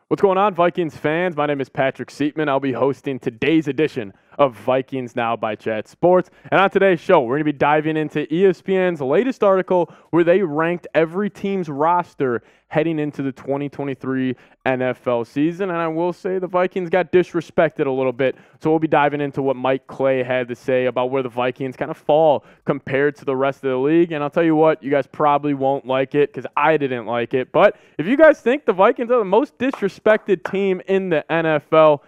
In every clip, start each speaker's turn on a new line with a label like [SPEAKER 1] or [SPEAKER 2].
[SPEAKER 1] What's going on, Vikings fans? My name is Patrick Seatman. I'll be hosting today's edition of Vikings Now by Chat Sports. And on today's show, we're going to be diving into ESPN's latest article where they ranked every team's roster heading into the 2023 NFL season. And I will say the Vikings got disrespected a little bit. So we'll be diving into what Mike Clay had to say about where the Vikings kind of fall compared to the rest of the league. And I'll tell you what, you guys probably won't like it because I didn't like it. But if you guys think the Vikings are the most disrespected team in the NFL,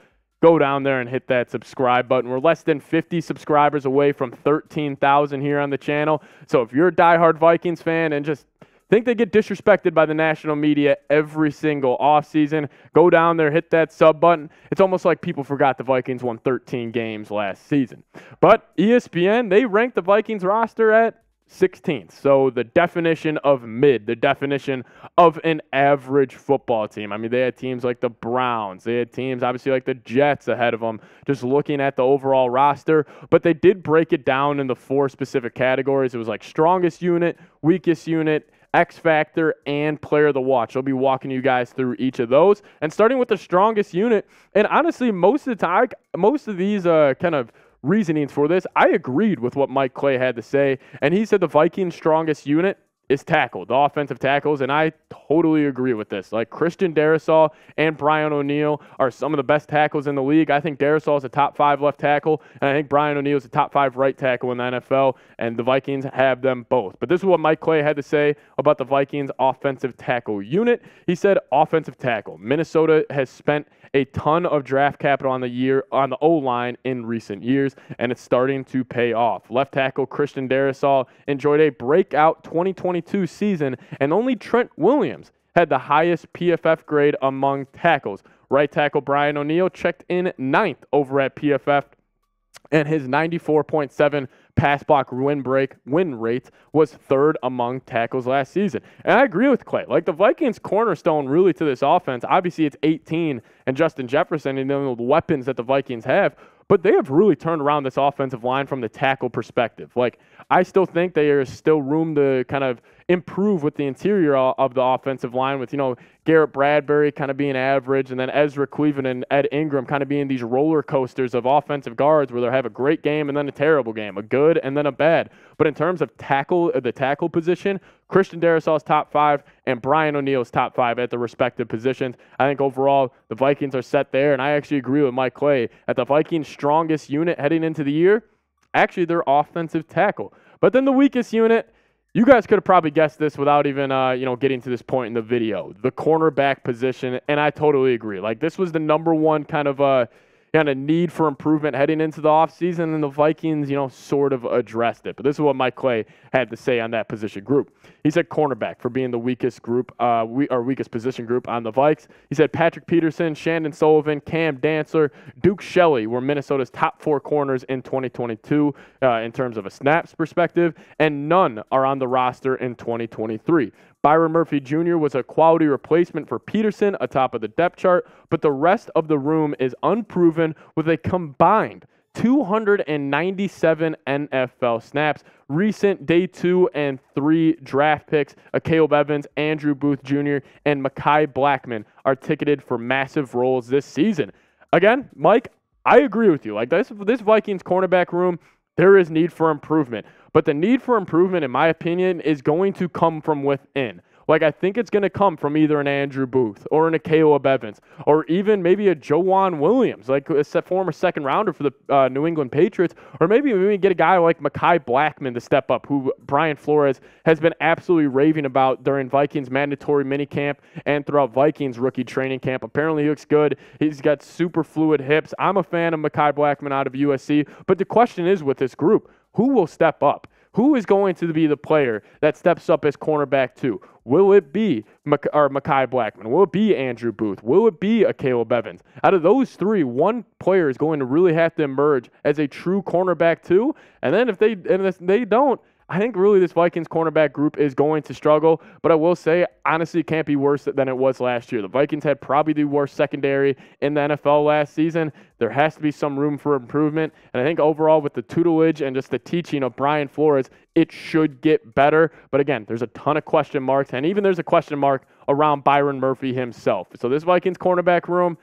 [SPEAKER 1] go down there and hit that subscribe button. We're less than 50 subscribers away from 13,000 here on the channel. So if you're a diehard Vikings fan and just think they get disrespected by the national media every single offseason, go down there, hit that sub button. It's almost like people forgot the Vikings won 13 games last season. But ESPN, they ranked the Vikings roster at 16th. So the definition of mid, the definition of an average football team. I mean, they had teams like the Browns. They had teams, obviously, like the Jets ahead of them, just looking at the overall roster. But they did break it down into 4 specific categories. It was like strongest unit, weakest unit, X Factor, and player of the watch. I'll be walking you guys through each of those. And starting with the strongest unit, and honestly, most of the time, most of these kind of reasonings for this, I agreed with what Mike Clay had to say, and he said the Vikings' strongest unit is tackle, the offensive tackles, and I totally agree with this. Like, Christian Darrisaw and Brian O'Neill are some of the best tackles in the league. I think Darrisaw is a top 5 left tackle, and I think Brian O'Neill is a top 5 right tackle in the NFL, and the Vikings have them both. But this is what Mike Clay had to say about the Vikings' offensive tackle unit. He said, offensive tackle. Minnesota has spent a ton of draft capital on the O-line in recent years, and it's starting to pay off. Left tackle Christian Darrisaw enjoyed a breakout 2022 season, and only Trent Williams had the highest PFF grade among tackles. Right tackle Brian O'Neill checked in 9th over at PFF, and his 94.7 pass block win rate was 3rd among tackles last season. And I agree with Clay. Like, the Vikings' cornerstone really to this offense, obviously it's 18 and Justin Jefferson and the weapons that the Vikings have, but they have really turned around this offensive line from the tackle perspective. Like, I still think there is still room to kind of improve with the interior of the offensive line with, Garrett Bradbury kind of being average and then Ezra Cleveland and Ed Ingram kind of being these roller coasters of offensive guards where they have a great game and then a terrible game, a good and then a bad. But in terms of the tackle position, Christian Darrisaw's top 5 and Brian O'Neill's top 5 at the respective positions. I think overall the Vikings are set there, and I actually agree with Mike Clay at the Vikings' strongest unit heading into the year, actually their offensive tackle. But then the weakest unit, you guys could have probably guessed this without even, getting to this point in the video. The cornerback position, and I totally agree. Like, this was the number one kind of need for improvement heading into the offseason, and the Vikings, sort of addressed it. But this is what Mike Clay had to say on that position group. He said cornerback for being the weakest group, weakest position group on the Vikes. He said Patrick Peterson, Shandon Sullivan, Cam Dantzler, Duke Shelley were Minnesota's top 4 corners in 2022 in terms of a snaps perspective, and none are on the roster in 2023. Byron Murphy Jr. was a quality replacement for Peterson atop of the depth chart, but the rest of the room is unproven with a combined 297 NFL snaps. Recent day 2 and 3 draft picks, Akayleb Evans, Andrew Booth Jr., and Mekhi Blackmon are ticketed for massive roles this season. Again, Mike, I agree with you. Like, this Vikings cornerback room, there is need for improvement. But the need for improvement, in my opinion, is going to come from within. Like, I think it's going to come from either an Andrew Booth or an Akayleb Evans or even maybe a Joejuan Williams, like a former second rounder for the New England Patriots, or maybe we get a guy like Mekhi Blackmon to step up, who Brian Flores has been absolutely raving about during Vikings mandatory minicamp and throughout Vikings rookie training camp. Apparently he looks good. He's got super fluid hips. I'm a fan of Mekhi Blackmon out of USC, but the question is with this group, who will step up? Who is going to be the player that steps up as cornerback 2? Will it be Mekhi Blackmon? Will it be Andrew Booth? Will it be Akayleb Evans? Out of those 3, one player is going to really have to emerge as a true cornerback 2. And then if they don't, I think really this Vikings cornerback group is going to struggle, but I will say, honestly, it can't be worse than it was last year. The Vikings had probably the worst secondary in the NFL last season. There has to be some room for improvement, and I think overall with the tutelage and just the teaching of Brian Flores, it should get better. But again, there's a ton of question marks, and even there's a question mark around Byron Murphy himself. So this Vikings cornerback room,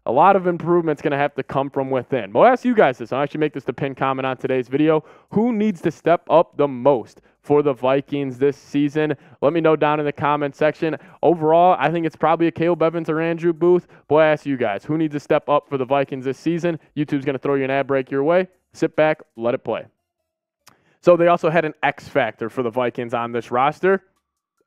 [SPEAKER 1] a lot of improvements going to have to come from within. But I'll ask you guys this. I'll actually make this the pinned comment on today's video. Who needs to step up the most for the Vikings this season? Let me know down in the comment section. Overall, I think it's probably Akayleb Evans or Andrew Booth. But I ask you guys, who needs to step up for the Vikings this season? YouTube's going to throw you an ad break your way. Sit back, let it play. So they also had an X factor for the Vikings on this roster,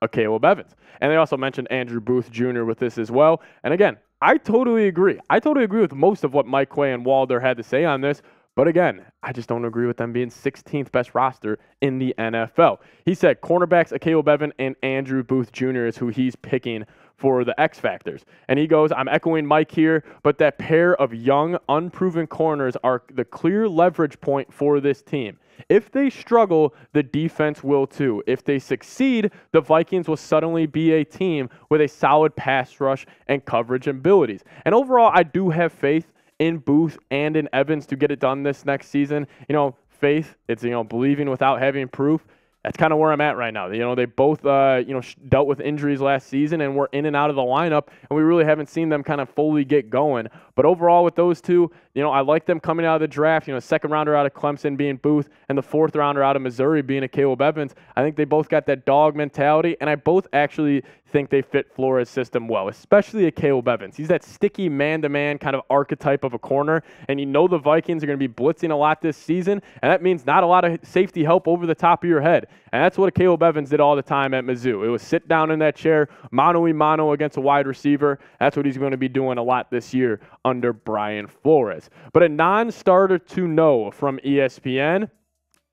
[SPEAKER 1] Akayleb Evans. And they also mentioned Andrew Booth Jr. with this as well. And again, I totally agree. I totally agree with most of what Mike Quay and Walder had to say on this. But again, I just don't agree with them being 16th best roster in the NFL. He said cornerbacks Akayleb Evans and Andrew Booth Jr. is who he's picking for the X factors. And he goes, I'm echoing Mike here, but that pair of young, unproven corners are the clear leverage point for this team. If they struggle, the defense will too. If they succeed, the Vikings will suddenly be a team with a solid pass rush and coverage abilities. And overall, I do have faith in Booth and in Evans to get it done this next season. Faith, it's, believing without having proof. That's kind of where I'm at right now. They both, dealt with injuries last season and were in and out of the lineup, and we really haven't seen them kind of fully get going. But overall with those two, I like them coming out of the draft. Second rounder out of Clemson being Booth and the fourth rounder out of Missouri being Akayleb Evans. I think they both got that dog mentality, and I both actually think they fit Flores' system well, especially Akayleb Evans. He's that sticky man-to-man kind of archetype of a corner, and the Vikings are going to be blitzing a lot this season, and that means not a lot of safety help over the top of your head. And that's what Akayleb Evans did all the time at Mizzou. It was sit down in that chair, mano-a-mano against a wide receiver. That's what he's going to be doing a lot this year under Brian Flores. But a non-starter to know from ESPN,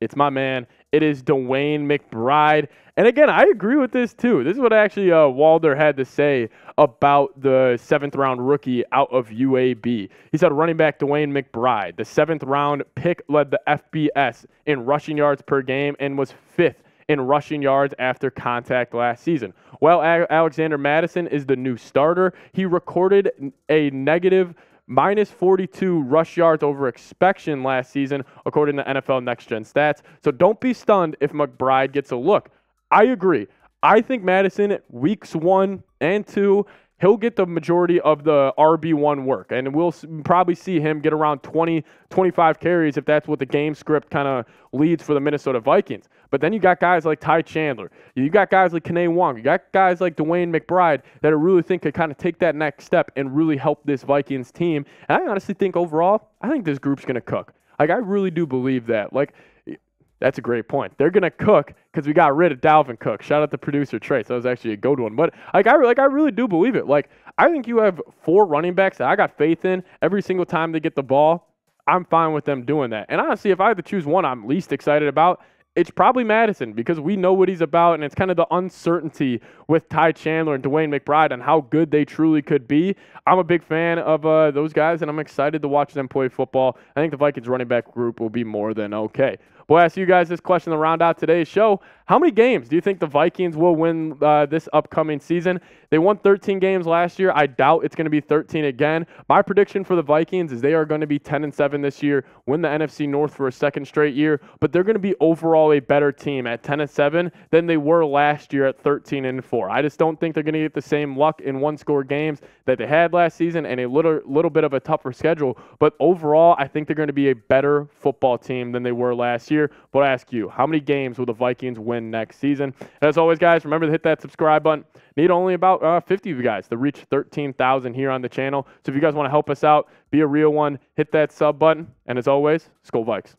[SPEAKER 1] it's my man. It is DeWayne McBride. And again, I agree with this too. This is what actually Walder had to say about the 7th-round rookie out of UAB. He said running back DeWayne McBride, the 7th-round pick, led the FBS in rushing yards per game and was 5th in rushing yards after contact last season. Well, Alexander Mattison is the new starter. He recorded a negative -42 rush yards over expectation last season, according to NFL Next Gen Stats. So don't be stunned if McBride gets a look. I agree. I think Mattison, weeks 1 and 2, he'll get the majority of the RB1 work, and we'll probably see him get around 20, 25 carries if that's what the game script kind of leads for the Minnesota Vikings. But then you got guys like Ty Chandler. You got guys like Kene Wong. You got guys like DeWayne McBride that I really think could kind of take that next step and really help this Vikings team. And I honestly think overall, I think this group's going to cook. I really do believe that. That's a great point. They're going to cook because we got rid of Dalvin Cook. Shout out to producer Trace. That was actually a good one. But I really do believe it. I think you have 4 running backs that I got faith in every single time they get the ball. I'm fine with them doing that. And honestly, if I had to choose one I'm least excited about, it's probably Mattison, because we know what he's about, and it's kind of the uncertainty with Ty Chandler and DeWayne McBride and how good they truly could be. I'm a big fan of those guys, and I'm excited to watch them play football. I think the Vikings running back group will be more than okay. We'll ask you guys this question to round out today's show. How many games do you think the Vikings will win this upcoming season? They won 13 games last year. I doubt it's going to be 13 again. My prediction for the Vikings is they are going to be 10-7 this year, win the NFC North for a second straight year, but they're going to be overall a better team at 10-7 than they were last year at 13-4. I just don't think they're going to get the same luck in one-score games that they had last season and a little bit of a tougher schedule. But overall, I think they're going to be a better football team than they were last year. But I ask you, how many games will the Vikings win next season? As always, guys, remember to hit that subscribe button. Need only about 50 of you guys to reach 13,000 here on the channel. So if you guys want to help us out, be a real one, hit that sub button. And as always, SKOL Vikes.